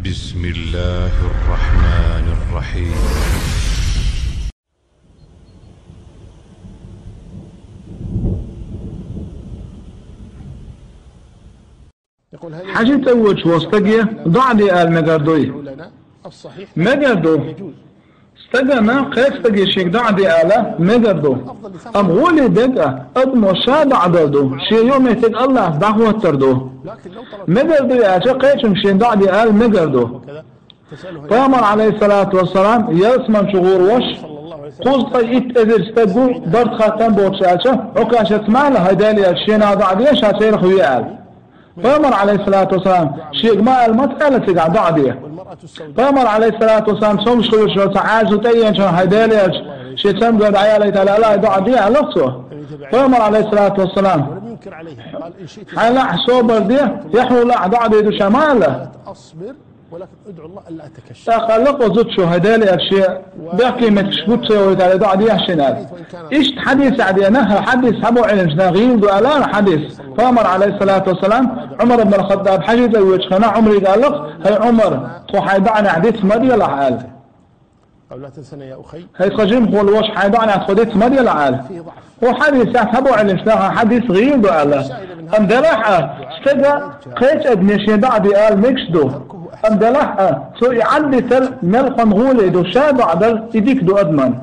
بسم الله الرحمن الرحيم. حاجة تقول شو استجي ضعدي المجردوي مجردو استجنا قيس تجي شيء ضعدي آله مجردو أبغولي دقة أدمو شاد عددو شيء يوم يتق الله دعوة تردو مجردو يا شيء قيس شيء ضعدي آل مجردو فأمر عليه الصلاة والسلام يسمن شغور وش قصة إتأذر استجو برد خاتم بوكشاشة وكاشة ماله هدالي الشينا ضعدي شاسير خويا آل فأمر عليه الصلاة والسلام شيء ما المسألة تقع ضعدية فأمر عليه الصلاة والسلام سوم شغل شو تعاز وتين شو هدالي شيء تنقل عيالي تعالى لا ضعدية لصوه فأمر عليه الصلاة والسلام حيلا حسوبر ديه يحو لا ضعدي دو شماله ولكن ادعو الله الا اتكشف. تخلق زوج شهداء الاشياء بقي ما تشبوت سويت على دعدي عشان ايش حديث عدي انا حديث ابو علم جناغيل ولا حديث فامر عليه الصلاه والسلام عمر بن الخطاب حاجه وجهنا عمري قال لك هي عمر حيضعني حديث مدي لا حال او لا تنسنا يا اخي هي قجيم هو الوش حيضعني حديث مدي لا حال وحديث ابو علم جناغ حديث غير ولا ام دلحه استجا قيت ابن شيبع بقال مكسدو أم دلحة سو يعدي تل ملقا غولي دو شابع دل يديك دو أدمن